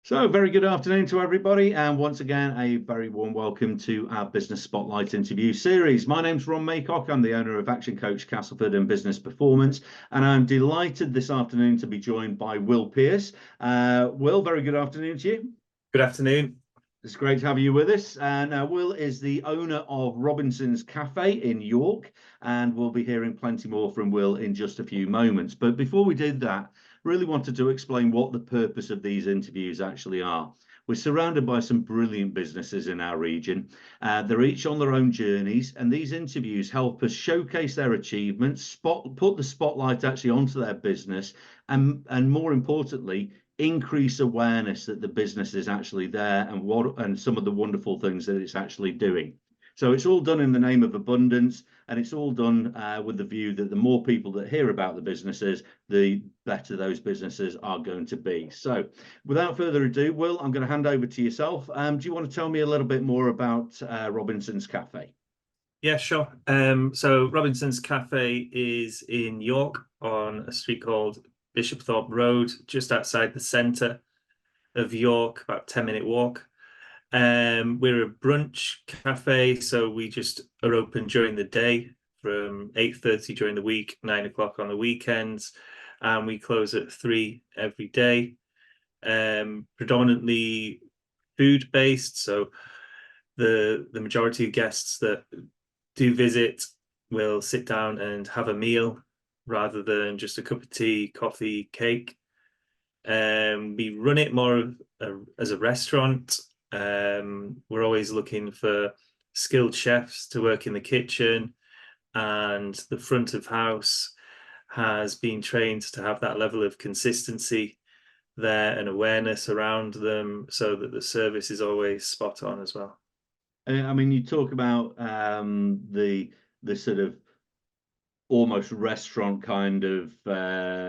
So, very good afternoon to everybody, and once again, a very warm welcome to our Business Spotlight interview series. My name's Ron Maycock. I'm the owner of Action Coach Castleford and Business Performance, and I'm delighted this afternoon to be joined by Will Pearce. Will, very good afternoon to you. Good afternoon. It's great to have you with us. Now, Will is the owner of Robinson's Cafe in York, and we'll be hearing plenty more from Will in just a few moments. But before we did that, really wanted to explain what the purpose of these interviews actually are. We're surrounded by some brilliant businesses in our region. They're each on their own journeys, and these interviews help us showcase their achievements, put the spotlight actually onto their business, and more importantly, increase awareness that the business is actually there and some of the wonderful things that it's actually doing. So it's all done in the name of abundance, and it's all done with the view that the more people that hear about the businesses, the better those businesses are going to be. So without further ado, Will, I'm going to hand over to yourself. Do you want to tell me a little bit more about Robinson's Cafe? Yeah, sure. So Robinson's Cafe is in York on a street called Bishopthorpe Road, just outside the centre of York, about 10-minute walk. We're a brunch cafe, so we just are open during the day from 8:30 during the week, 9 o'clock on the weekends, and we close at 3 every day. Predominantly food based, so the majority of guests that do visit will sit down and have a meal rather than just a cup of tea, coffee, cake. We run it more as a restaurant. We're always looking for skilled chefs to work in the kitchen, and the front of house has been trained to have that level of consistency there and awareness around them so that the service is always spot on as well. I mean, you talk about the sort of almost restaurant kind of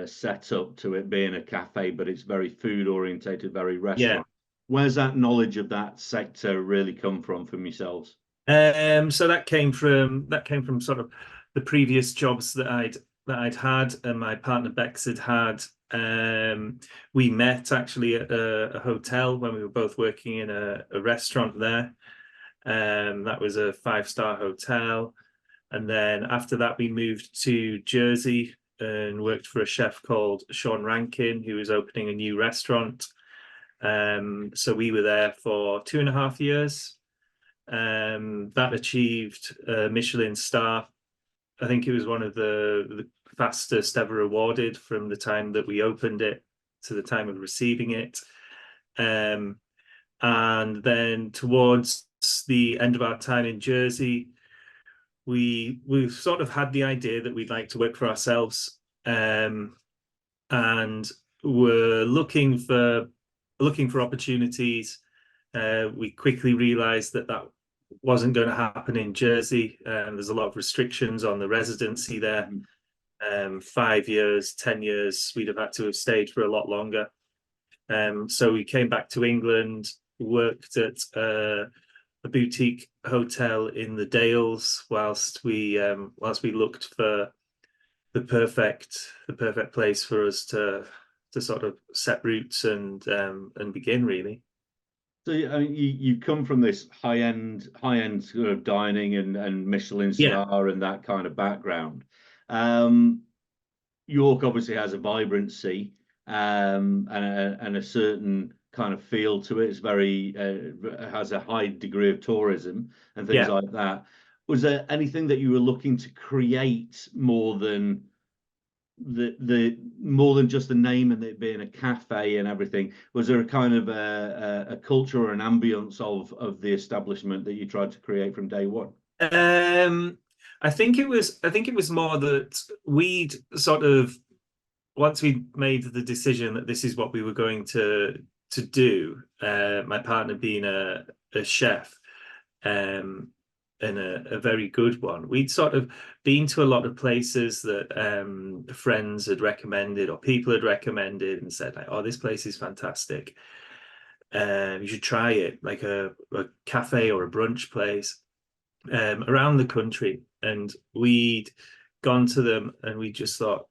setup to it being a cafe, but it's very food orientated, very Yeah. restaurant. Where's that knowledge of that sector really come from yourselves? So that came from sort of the previous jobs that I'd had, and my partner Bex had had. We met actually at a hotel when we were both working in a restaurant there. That was a 5-star hotel. And then after that, we moved to Jersey and worked for a chef called Sean Rankin, who was opening a new restaurant. So we were there for 2.5 years. That achieved a Michelin Star. I think it was one of the fastest ever awarded from the time that we opened it to the time of receiving it. And then towards the end of our time in Jersey, we've sort of had the idea that we'd like to work for ourselves, and we're looking for opportunities. We quickly realised that wasn't going to happen in Jersey. There's a lot of restrictions on the residency there. 5 years, 10 years, we'd have had to have stayed for a lot longer. So we came back to England, worked at a boutique hotel in the Dales whilst we looked for the perfect place for us to sort of set roots and begin really. So you come from this high end sort of dining and Michelin Yeah, Star and that kind of background. York obviously has a vibrancy and a certain kind of feel to it. It's very has a high degree of tourism and things yeah. like that. Was there anything that you were looking to create more than the more than just the name and it being a cafe and everything? Was there a kind of a culture or an ambience of the establishment that you tried to create from day one? I think it was more that we'd sort of, once we made the decision that this is what we were going to do, my partner being a chef, um, and a very good one, we'd sort of been to a lot of places that friends had recommended or people had recommended and said like, "Oh, this place is fantastic. You should try it," like a cafe or a brunch place around the country. And we'd gone to them and we just thought,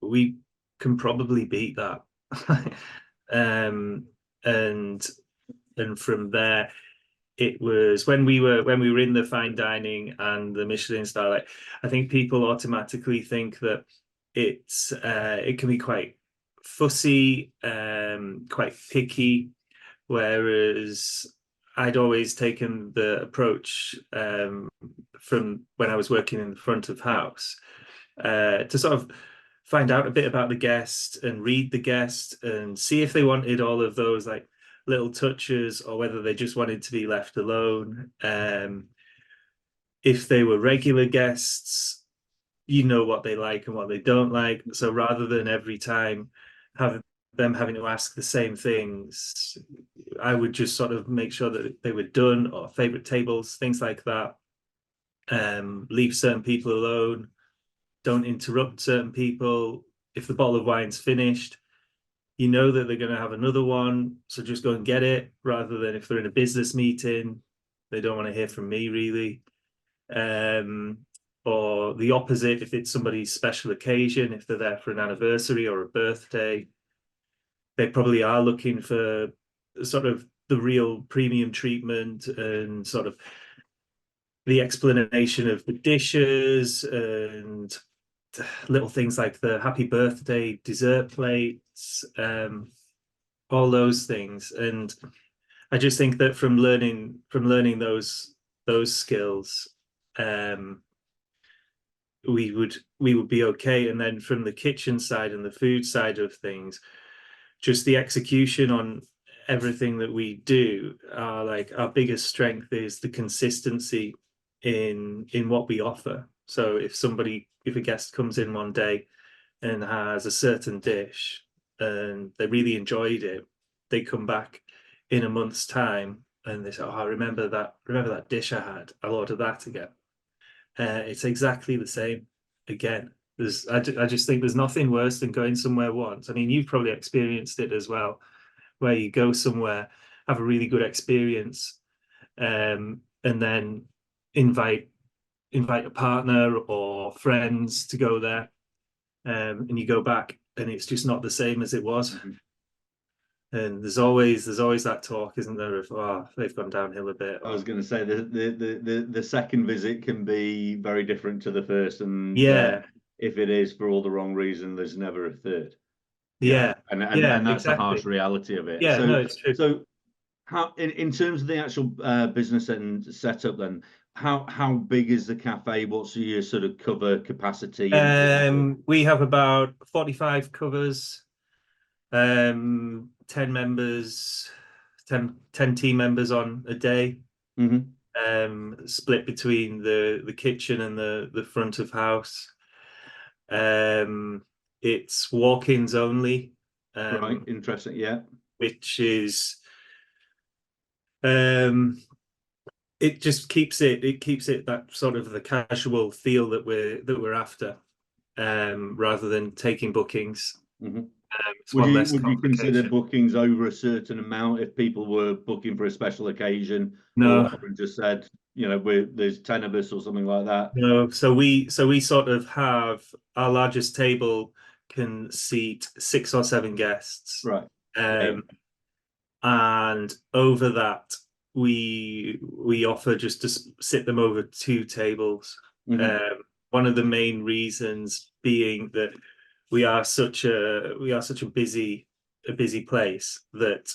we can probably beat that. um, and from there, it was when we were in the fine dining and the Michelin Star. Like, I think people automatically think that it can be quite fussy, quite picky, whereas I'd always taken the approach from when I was working in the front of house to sort of find out a bit about the guest and read the guest and see if they wanted all of those like little touches or whether they just wanted to be left alone. If they were regular guests, you know what they like and what they don't like. So rather than every time have them having to ask the same things, I would just sort of make sure that they were done, or favorite tables, things like that. Leave certain people alone. Don't interrupt certain people. If the bottle of wine's finished, you know that they're going to have another one, so just go and get it, rather than if they're in a business meeting, they don't want to hear from me, really. Or the opposite, if it's somebody's special occasion, if they're there for an anniversary or a birthday, they probably are looking for sort of the real premium treatment and sort of the explanation of the dishes and little things like the happy birthday dessert plates, all those things. And I just think that from learning those skills, we would be okay. And then from the kitchen side and the food side of things, just the execution on everything that we do, like our biggest strength is the consistency in what we offer. So if a guest comes in one day and has a certain dish and they really enjoyed it, they come back in a month's time and they say, "Oh, I remember that dish I had. I'll order that again." It's exactly the same again. I just think there's nothing worse than going somewhere once. I mean, you've probably experienced it as well, where you go somewhere, have a really good experience, and then invite a partner or friends to go there, and you go back and it's just not the same as it was. Mm-hmm. And there's always that talk, isn't there, of, oh, they've gone downhill a bit. I was going to say the second visit can be very different to the first, and Yeah, if it is for all the wrong reason, there's never a third. yeah, And that's the harsh exactly. reality of it. Yeah, no, it's true. So how in terms of the actual business and setup, then how big is the cafe? What's your sort of cover capacity? We have about 45 covers, 10 members, 10 team members on a day, split between the kitchen and the front of house. It's walk-ins only, Right, interesting. Yeah. which is it just keeps it that sort of the casual feel that we're after, rather than taking bookings. It's Would one you less consider complication. bookings over a certain amount if people were booking for a special occasion, or No, just said, there's 10 of us or something like that? no. So we sort of have our largest table can seat 6 or 7 guests. Right. Yeah. Um, and over that we offer just to sit them over 2 tables. One of the main reasons being that we are such a busy place that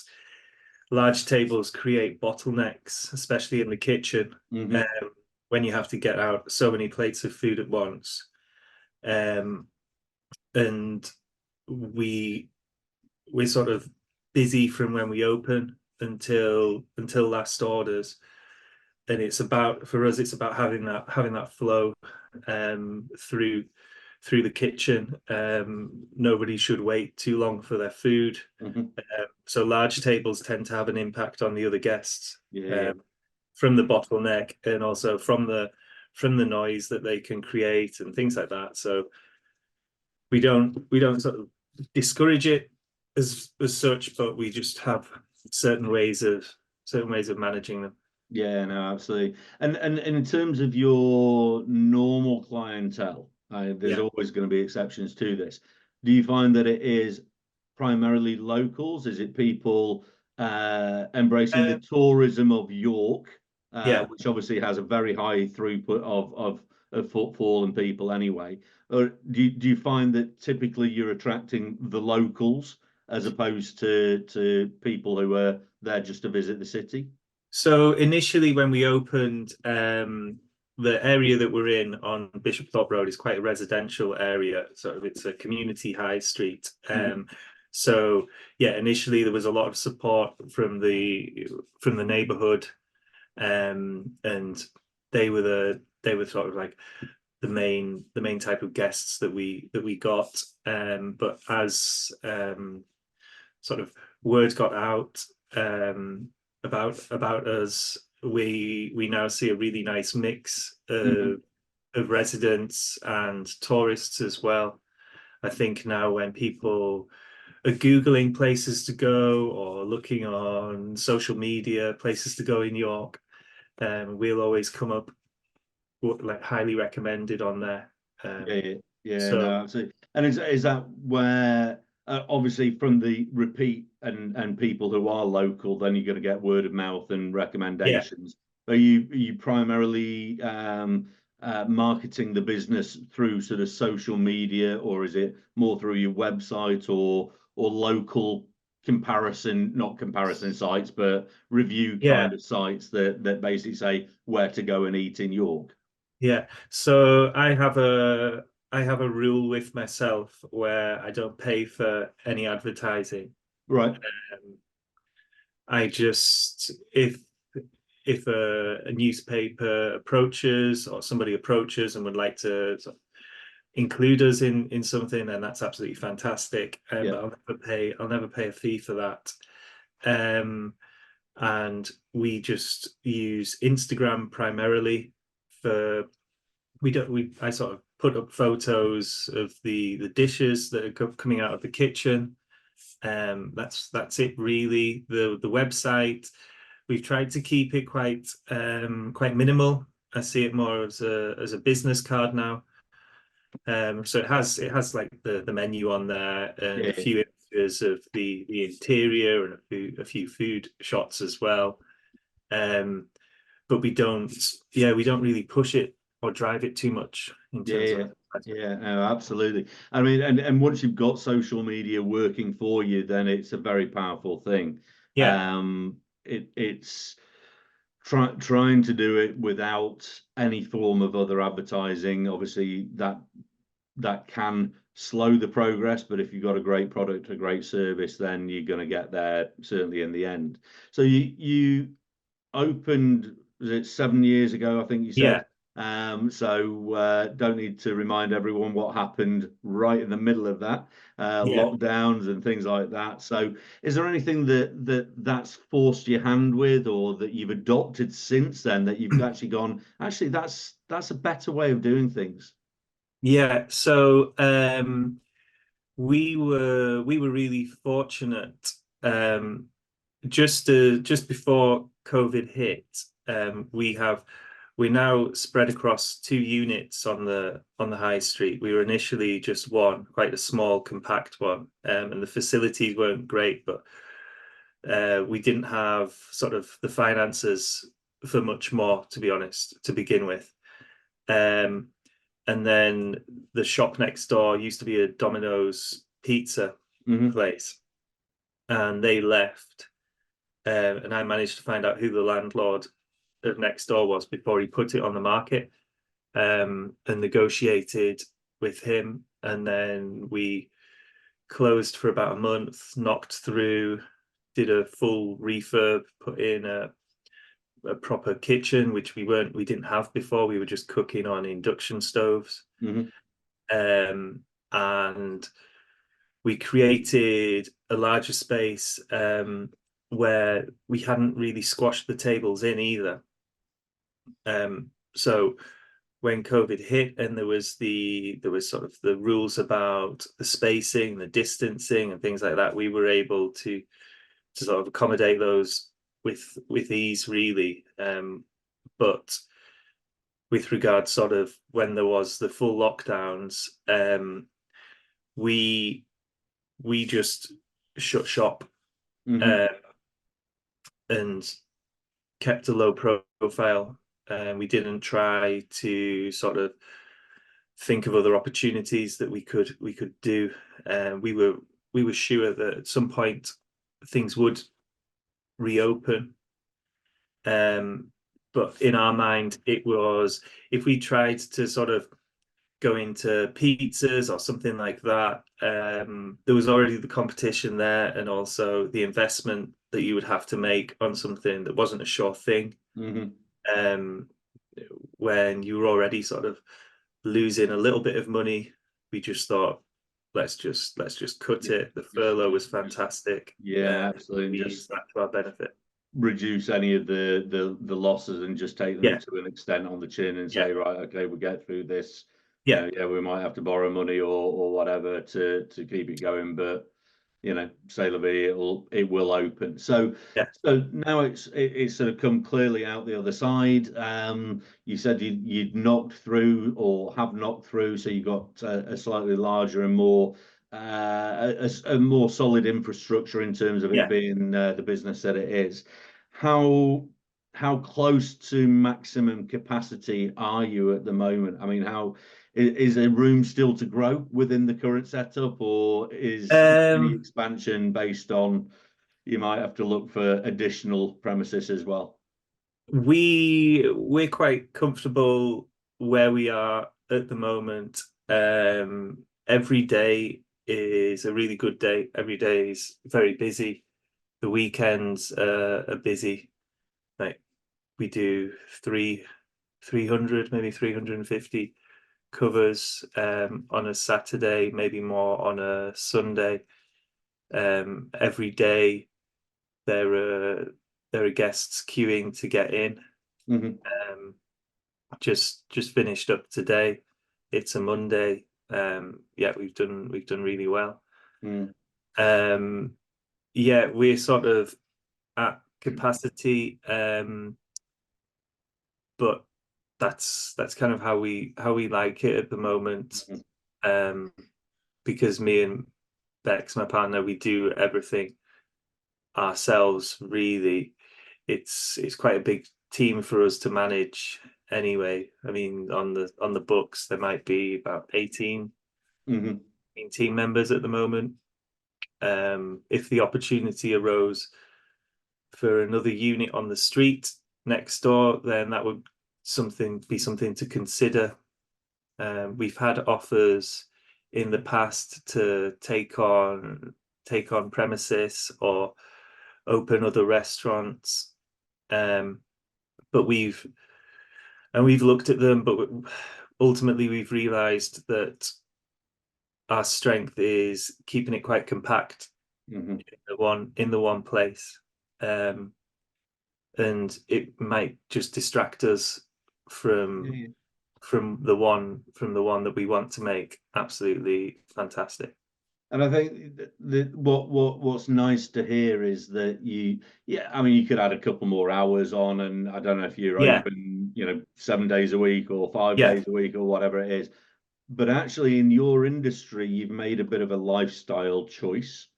large tables create bottlenecks, especially in the kitchen, when you have to get out so many plates of food at once. And we're sort of busy from when we open until last orders, and it's about, for us, it's about having that flow through the kitchen. Nobody should wait too long for their food. So large tables tend to have an impact on the other guests, from the bottleneck and also from the noise that they can create and things like that. So we don't sort of discourage it as such, but we just have certain ways of managing them. Yeah, no, absolutely. And in terms of your normal clientele, there's always going to be exceptions to this. Do you find that it is primarily locals? Is it people embracing the tourism of York, Yeah. which obviously has a very high throughput of footfall and people anyway? Or do you find that typically you're attracting the locals as opposed to people who are there just to visit the city? So initially, when we opened, the area that we're in on Bishopthorpe Road is quite a residential area. Sort of, it's a community high street. Mhm. So yeah, initially there was a lot of support from the neighbourhood, and they were sort of like the main type of guests that we got. But as sort of word got out, about us, we now see a really nice mix Mhm. of residents and tourists as well. I think now when people are Googling places to go or looking on social media, places to go in York, we'll always come up like highly recommended on there. Yeah, yeah, yeah, no, So absolutely. And is that where obviously from the repeat and people who are local, then you're going to get word of mouth and yeah, recommendations. Are you primarily marketing the business through sort of social media, or is it more through your website or local comparison, not comparison sites, but review yeah, kind of sites that basically say where to go and eat in York? yeah. So I have a rule with myself where I don't pay for any advertising. Right. Um, I just if a newspaper approaches or somebody approaches and would like to sort of include us in something, then that's absolutely fantastic. Yeah. But I'll never pay a fee for that. Um, and we just use Instagram primarily for we don't we I sort of put up photos of the dishes that are coming out of the kitchen. That's it really. The website, we've tried to keep it quite minimal. I see it more as a business card now. So it has like the menu on there and a Yeah. few images of the interior and a few food shots as well. Um, but we don't really push it or drive it too much in Yeah, terms of yeah, advertising. yeah, no, absolutely. I mean, and once you've got social media working for you, then it's a very powerful thing. Yeah, It's trying to do it without any form of other advertising. Obviously, that can slow the progress, but if you've got a great product, a great service, then you're going to get there certainly in the end. So you opened, was it 7 years ago, I think you said? yeah, So don't need to remind everyone what happened right in the middle of that, yeah. lockdowns and things like that. So is there anything that's forced your hand with or that you've adopted since then that you've actually gone, actually that's a better way of doing things? Yeah, so we were really fortunate. Just before COVID hit, we're now spread across two units on the high street. We were initially just one, quite a small, compact one, and the facilities weren't great, but we didn't have sort of the finances for much more, to be honest, to begin with. Um, and then the shop next door used to be a Domino's pizza Hmm. place, and they left. And I managed to find out who the landlord of next door was before he put it on the market, and negotiated with him. And then we closed for about a month, knocked through, did a full refurb, put in a proper kitchen, which we didn't have before. We were just cooking on induction stoves. Hmm. And we created a larger space, where we hadn't really squashed the tables in either. So when COVID hit and there was sort of the rules about the spacing, the distancing, and things like that, we were able to sort of accommodate those with ease, really. But with regard, sort of when there was the full lockdowns, we we just shut shop. Hmm. Uh, and kept a low profile. We didn't try to sort of think of other opportunities that we could do. We were sure that at some point things would reopen. But in our mind, it was, if we tried to sort of go into pizzas or something like that, there was already the competition there, and also the investment that you would have to make on something that wasn't a sure thing. Hmm. Um, when you were already sort of losing a little bit of money, we just thought, let's just cut Yeah, it. The just, furlough was just fantastic. yeah, absolutely. We Just used that to our benefit. reduce any of the losses and just take them Yeah, to an extent on the chin and yeah, say, right, okay, we'll get through this. yeah, Yeah, we might have to borrow money or whatever to keep it going, but say la vie, it will open. yeah. So now it's sort of come clearly out the other side. You said you'd knocked through or have knocked through, so you got a slightly larger and more a more solid infrastructure in terms of it Yeah. being the business that it is. How how close to maximum capacity are you at the moment? I mean, how is there room still to grow within the current setup, or is any Um, expansion based on you might have to look for additional premises as well? we're quite comfortable where we are at the moment. Every day is a really good day. Every day is very busy. The weekends are busy. Like, we do 300, maybe 350 covers on a Saturday, maybe more on a Sunday. Every day there are guests queuing to get in. Hmm. Um, just finished up today. It's a Monday. Yeah, we've done really well. Mm. Um, yeah, we're sort of at capacity, but that's kind of how we like it at the moment. Mhm. Um, because me and Bex, my partner, we do everything ourselves, really. It's quite a big team for us to manage anyway. I mean, on the books there might be about 18 Mhm. team members at the moment. If the opportunity arose for another unit on the street next door, then that would be something to consider. We've had offers in the past to take on premises or open other restaurants, um, but we've looked at them, but ultimately we've realised that our strength is keeping it quite compact Mhm. in the one place, um, and it might just distract us Yeah, from yeah. from the one that we want to make absolutely fantastic. And I think what's nice to hear is that yeah, I mean, you could add a couple more hours on, and I don't know if you're Yeah, open, 7 days a week or five yeah, days a week or whatever it is. But actually, in your industry, you've made a bit of a lifestyle choice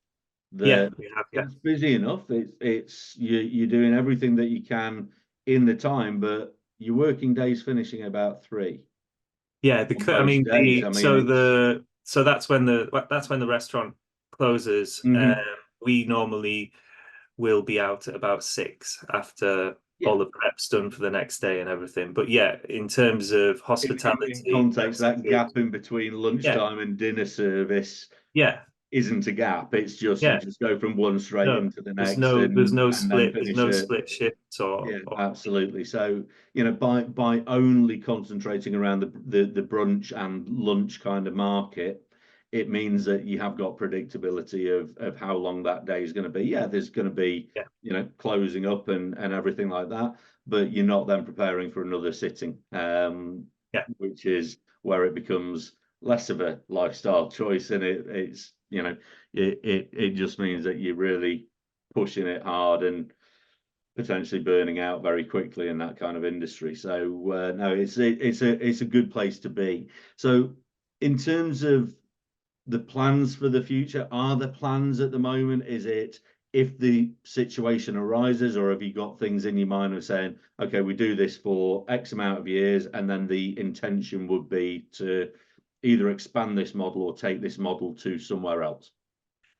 yeah, that we have, yeah, it's busy enough. It's you're doing everything that you can in the time, but your working days finishing about 3 yeah. on I most mean, days. I mean, that's when the restaurant closes. Mhm. We normally will be out at about 6 after Yeah. all the prep's done for the next day and everything. But yeah, in terms of In hospitality, context, that's a that good. gap in between Yeah, lunchtime and dinner service yeah, isn't a gap. It's just you yeah. just go from one straight No, into the there's next no there's no and then split there's finish no at. split shifts or, Yeah, or absolutely. So, by only concentrating around the brunch and lunch kind of market, it means that you have got predictability of how long that day is going to be. Yeah, there's going to be, yeah, closing up and everything like that, but you're not then preparing for another sitting, yeah, which is where it becomes less of a lifestyle choice, and it just means that you're really pushing it hard and potentially burning out very quickly in that kind of industry. So no, it's a good place to be. So in terms of the plans for the future, are there plans at the moment? Is it if the situation arises, or have you got things in your mind of saying, okay, we do this for X amount of years, and then the intention would be to either expand this model or take this model to somewhere else?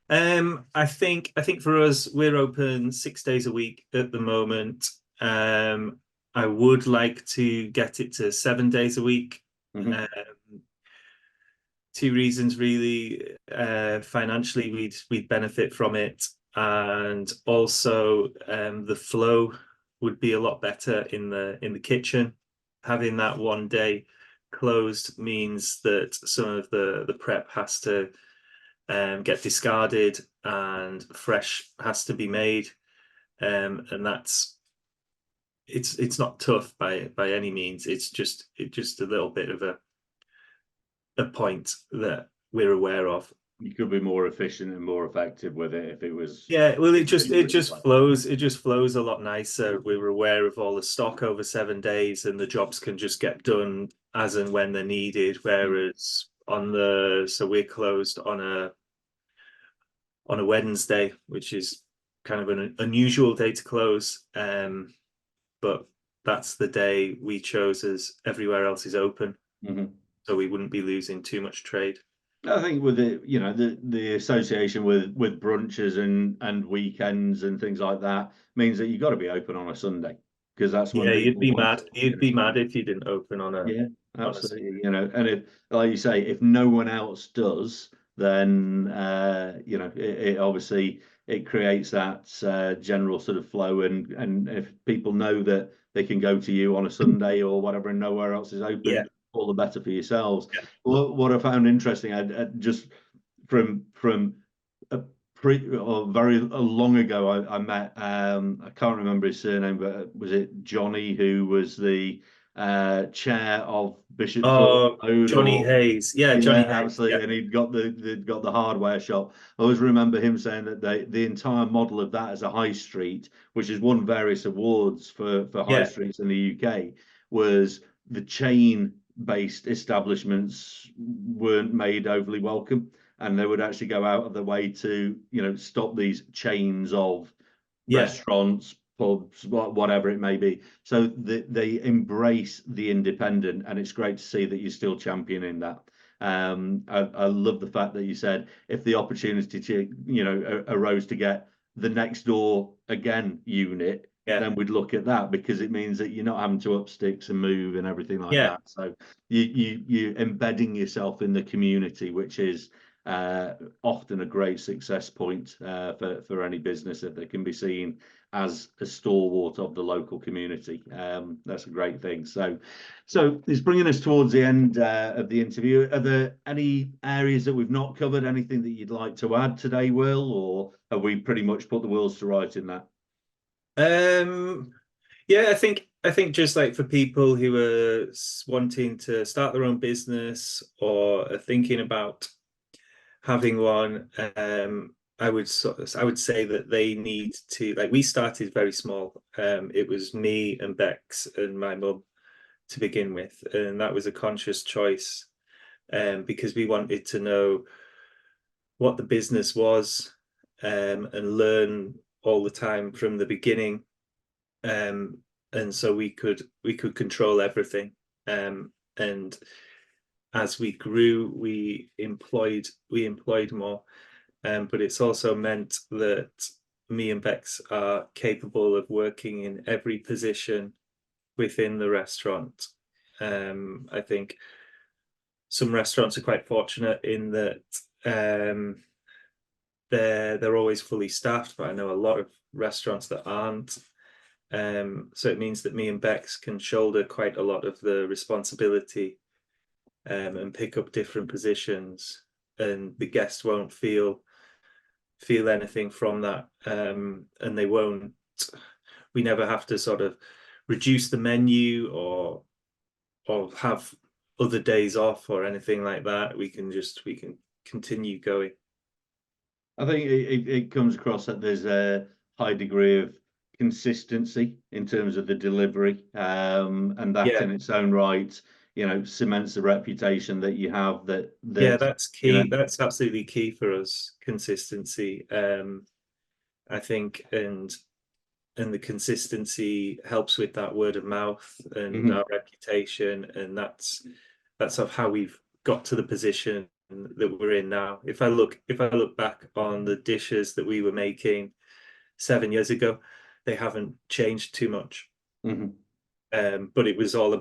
I think for us, we're open 6 days a week at the moment. I would like to get it to 7 days a week. Mm-hmm. Two reasons really. Financially, we'd benefit from it, and also the flow would be a lot better in the kitchen. Having that one day closed means that some of the prep has to get discarded and fresh has to be made, and it's not tough by any means. It's just a little bit of a point that we're aware of. You could be more efficient and more effective with it if it was. Yeah, well, it just Like flows. It just flows a lot nicer. We were aware of all the stock over 7 days, and the jobs can just get done as and when they're needed. Whereas so we're closed on a Wednesday, which is kind of an unusual day to close. But that's the day we chose as everywhere else is open, so we wouldn't be losing too much trade. I think with the association with brunches and weekends and things like that means that you've got to be open on a Sunday, because that's when Yeah, you'd people be want mad. to, You'd be mad if you didn't open on a yeah, on a absolutely. And if, like you say, if no one else does, then it obviously it creates that general sort of flow, and if people know that they can go to you on a Sunday or whatever and nowhere else is yeah. open, all the better for yourselves. Yeah. What I found interesting, I just from a very long ago, I met I can't remember his surname, but was it Johnny, who was the chair of Bishopthorpe Oh, Road, Johnny or Hayes. Yeah, yeah, Johnny Hayes. Yeah, absolutely. And he'd got the hardware shop. I always remember him saying that the entire model of that as a high street, which has won various awards for high yeah, streets in the UK, was the chain based establishments weren't made overly welcome, and they would actually go out of their way to stop these chains of yeah, restaurants, pubs, whatever it may be. So they embrace the independent, and it's great to see that you're still championing that. I love the fact that you said if the opportunity to arose to get the next door again unit, yeah, then we'd look at that, because it means that you're not having to up sticks and move and everything like yeah, that. So you're embedding yourself in the community, which is often a great success point for any business, that they can be seen as a stalwart of the local community. That's a great thing. So it's bringing us towards the end of the interview. Are there any areas that we've not covered? Anything that you'd like to add today, Will, or have we pretty much put the wheels to right in that? yeah. I think just like for people who are wanting to start their own business or are thinking about having one, I would say that they need to, like, we started very small. It was me and Bex and my mum to begin with, and that was a conscious choice, because we wanted to know what the business was, and learn all the time from the beginning, um, and so we could control everything. And as we grew, we employed more, but it's also meant that me and Bex are capable of working in every position within the restaurant. I think some restaurants are quite fortunate in that they're always fully staffed, but I know a lot of restaurants that aren't. So it means that me and Bex can shoulder quite a lot of the responsibility, and pick up different positions, and the guest won't feel anything from that, and they won't. We never have to sort of reduce the menu or have other days off or anything like that. We can continue going. I think it comes across that there's a high degree of consistency in terms of the delivery, and that Yeah, in its own right, cements the reputation that you have. yeah, That that's key. That's absolutely key for us. Consistency. I think, and the consistency helps with that word of mouth and our reputation, and that's of how we've got to the position that we're in now. If I look back on the dishes that we were making 7 years ago, they haven't changed too much. But it was all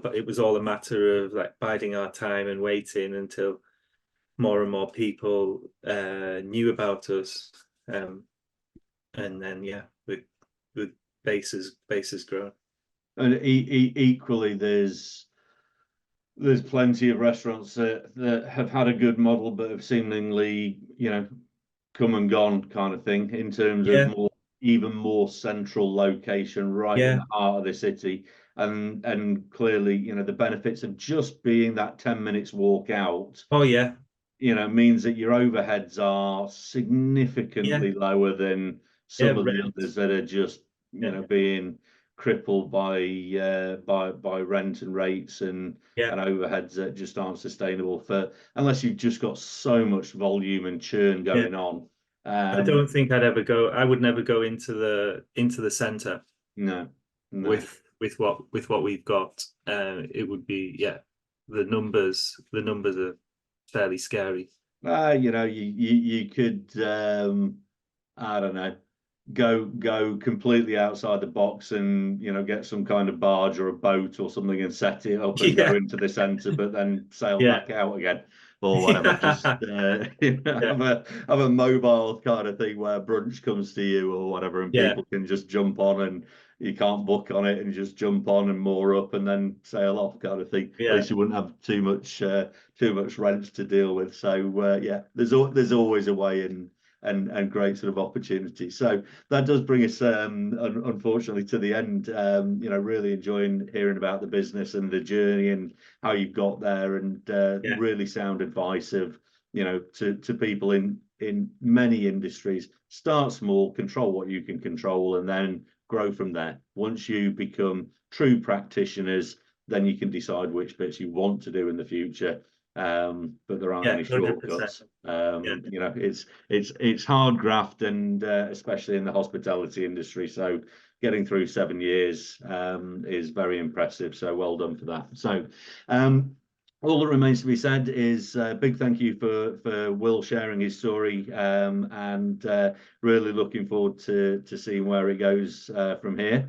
a matter of like biding our time and waiting until more and more people knew about us, and then the base has grown. And equally, there's plenty of restaurants that have had a good model but have seemingly, come and gone kind of thing in terms of even more central location right in the heart of the city. And clearly, the benefits of just being that 10 minutes walk out. Oh yeah. Means that your overheads are significantly lower than some of the others that are just, being crippled by rent and rates and overheads that just aren't sustainable unless you've just got so much volume and churn going on. I don't think I would never go into the center. No. With what we've got. It would be, the numbers are fairly scary. You could, I don't know, go completely outside the box and get some kind of barge or a boat or something and set it up and go into the centre, but then sail back out again or whatever. Just have a mobile kind of thing where brunch comes to you or whatever, and people can just jump on, and you can't book on it, and just jump on and moor up and then sail off kind of thing. At least you wouldn't have too much rent to deal with. So there's always a way and great sort of opportunity. So that does bring us unfortunately to the end. Really enjoying hearing about the business and the journey and how you've got there, and really sound advice of to people in many industries. Start small, control what you can control, and then grow from there. Once you become true practitioners, then you can decide which bits you want to do in the future. But there aren't any shortcuts. 100%. It's hard graft, and especially in the hospitality industry. So getting through 7 years is very impressive. So well done for that. So all that remains to be said is a big thank you for Will sharing his story, and really looking forward to seeing where it goes from here.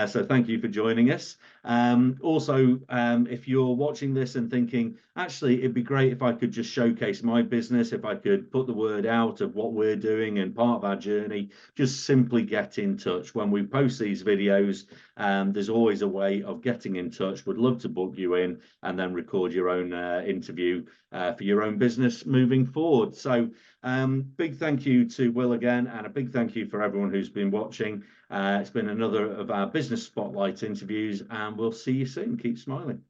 So thank you for joining us. Also, if you're watching this and thinking, actually, it'd be great if I could just showcase my business, if I could put the word out of what we're doing and part of our journey, just simply get in touch. When we post these videos, there's always a way of getting in touch. Would love to book you in and then record your own interview for your own business moving forward. So big thank you to Will again, and a big thank you for everyone who's been watching. It's been another of our Business Spotlight interviews, and we'll see you soon. Keep smiling.